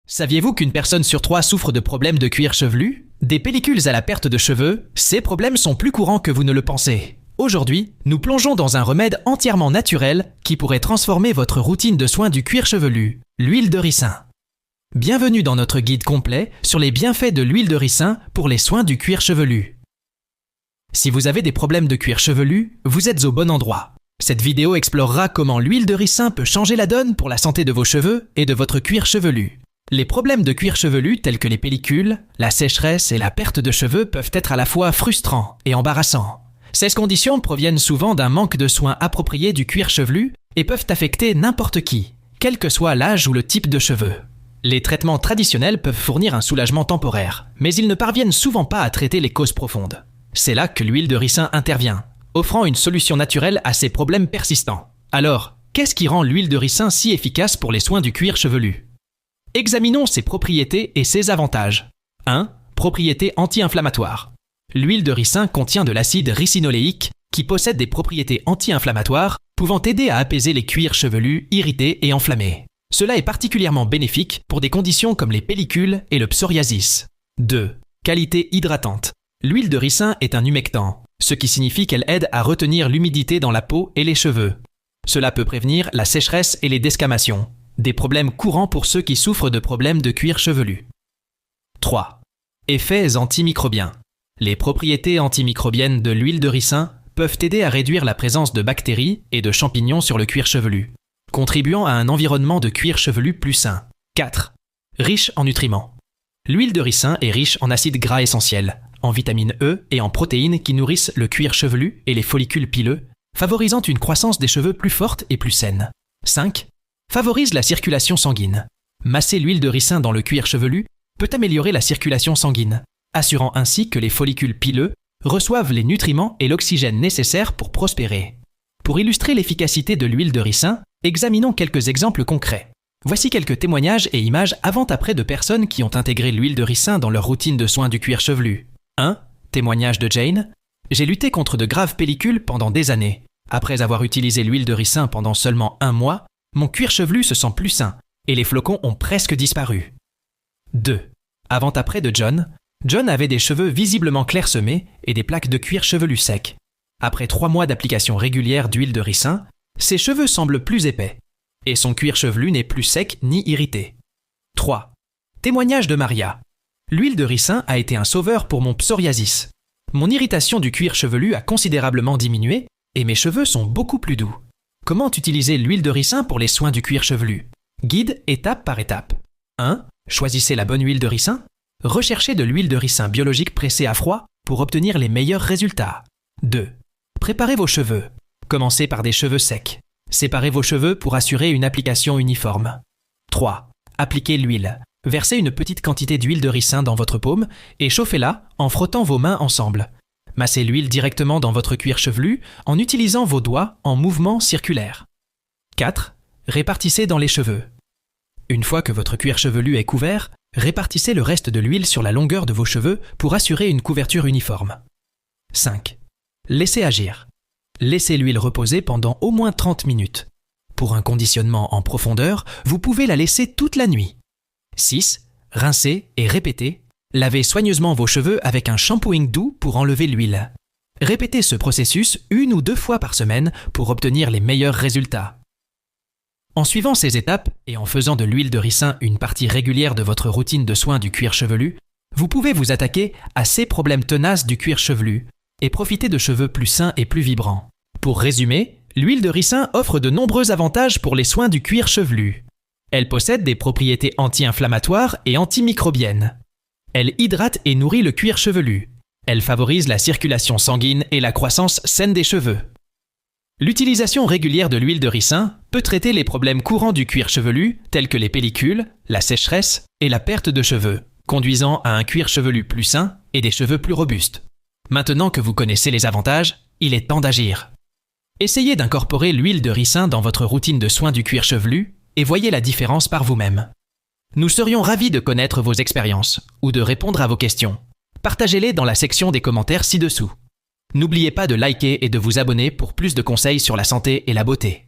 Saviez-vous qu'une personne sur 3 souffre de problèmes de cuir chevelu? Des pellicules à la perte de cheveux, ces problèmes sont plus courants que vous ne le pensez. Aujourd'hui, nous plongeons dans un remède entièrement naturel qui pourrait transformer votre routine de soins du cuir chevelu, l'huile de ricin. Bienvenue dans notre guide complet sur les bienfaits de l'huile de ricin pour les soins du cuir chevelu. Si vous avez des problèmes de cuir chevelu, vous êtes au bon endroit. Cette vidéo explorera comment l'huile de ricin peut changer la donne pour la santé de vos cheveux et de votre cuir chevelu. Les problèmes de cuir chevelu tels que les pellicules, la sécheresse et la perte de cheveux peuvent être à la fois frustrants et embarrassants. Ces conditions proviennent souvent d'un manque de soins appropriés du cuir chevelu et peuvent affecter n'importe qui, quel que soit l'âge ou le type de cheveux. Les traitements traditionnels peuvent fournir un soulagement temporaire, mais ils ne parviennent souvent pas à traiter les causes profondes. C'est là que l'huile de ricin intervient, offrant une solution naturelle à ces problèmes persistants. Alors, qu'est-ce qui rend l'huile de ricin si efficace pour les soins du cuir chevelu? Examinons ses propriétés et ses avantages. 1. Propriétés anti-inflammatoires. L'huile de ricin contient de l'acide ricinoléique qui possède des propriétés anti-inflammatoires pouvant aider à apaiser les cuirs chevelus irrités et enflammés. Cela est particulièrement bénéfique pour des conditions comme les pellicules et le psoriasis. 2. Qualité hydratante. L'huile de ricin est un humectant, ce qui signifie qu'elle aide à retenir l'humidité dans la peau et les cheveux. Cela peut prévenir la sécheresse et les desquamations, des problèmes courants pour ceux qui souffrent de problèmes de cuir chevelu. 3. Effets antimicrobiens. Les propriétés antimicrobiennes de l'huile de ricin peuvent aider à réduire la présence de bactéries et de champignons sur le cuir chevelu, contribuant à un environnement de cuir chevelu plus sain. 4. Riche en nutriments. L'huile de ricin est riche en acides gras essentiels, en vitamine E et en protéines qui nourrissent le cuir chevelu et les follicules pileux, favorisant une croissance des cheveux plus forte et plus saine. 5. Favorise la circulation sanguine. Masser l'huile de ricin dans le cuir chevelu peut améliorer la circulation sanguine, assurant ainsi que les follicules pileux reçoivent les nutriments et l'oxygène nécessaires pour prospérer. Pour illustrer l'efficacité de l'huile de ricin, examinons quelques exemples concrets. Voici quelques témoignages et images avant-après de personnes qui ont intégré l'huile de ricin dans leur routine de soins du cuir chevelu. 1. Témoignage de Jane. J'ai lutté contre de graves pellicules pendant des années. Après avoir utilisé l'huile de ricin pendant seulement 1 mois, mon cuir chevelu se sent plus sain et les flocons ont presque disparu. 2. Avant-après de John. John avait des cheveux visiblement clairsemés et des plaques de cuir chevelu secs. Après 3 mois d'application régulière d'huile de ricin, ses cheveux semblent plus épais et son cuir chevelu n'est plus sec ni irrité. 3. Témoignage de Maria. L'huile de ricin a été un sauveur pour mon psoriasis. Mon irritation du cuir chevelu a considérablement diminué et mes cheveux sont beaucoup plus doux. Comment utiliser l'huile de ricin pour les soins du cuir chevelu? Guide étape par étape. 1. Choisissez la bonne huile de ricin. Recherchez de l'huile de ricin biologique pressée à froid pour obtenir les meilleurs résultats. 2. Préparez vos cheveux. Commencez par des cheveux secs. Séparez vos cheveux pour assurer une application uniforme. 3. Appliquez l'huile. Versez une petite quantité d'huile de ricin dans votre paume et chauffez-la en frottant vos mains ensemble. Massez l'huile directement dans votre cuir chevelu en utilisant vos doigts en mouvement circulaire. 4. Répartissez dans les cheveux. Une fois que votre cuir chevelu est couvert, répartissez le reste de l'huile sur la longueur de vos cheveux pour assurer une couverture uniforme. 5. Laissez agir. Laissez l'huile reposer pendant au moins 30 minutes. Pour un conditionnement en profondeur, vous pouvez la laisser toute la nuit. 6. Rincez et répétez. Lavez soigneusement vos cheveux avec un shampooing doux pour enlever l'huile. Répétez ce processus 1 ou 2 fois par semaine pour obtenir les meilleurs résultats. En suivant ces étapes et en faisant de l'huile de ricin une partie régulière de votre routine de soins du cuir chevelu, vous pouvez vous attaquer à ces problèmes tenaces du cuir chevelu et profiter de cheveux plus sains et plus vibrants. Pour résumer, l'huile de ricin offre de nombreux avantages pour les soins du cuir chevelu. Elle possède des propriétés anti-inflammatoires et antimicrobiennes. Elle hydrate et nourrit le cuir chevelu. Elle favorise la circulation sanguine et la croissance saine des cheveux. L'utilisation régulière de l'huile de ricin peut traiter les problèmes courants du cuir chevelu tels que les pellicules, la sécheresse et la perte de cheveux, conduisant à un cuir chevelu plus sain et des cheveux plus robustes. Maintenant que vous connaissez les avantages, il est temps d'agir. Essayez d'incorporer l'huile de ricin dans votre routine de soins du cuir chevelu et voyez la différence par vous-même. Nous serions ravis de connaître vos expériences ou de répondre à vos questions. Partagez-les dans la section des commentaires ci-dessous. N'oubliez pas de liker et de vous abonner pour plus de conseils sur la santé et la beauté.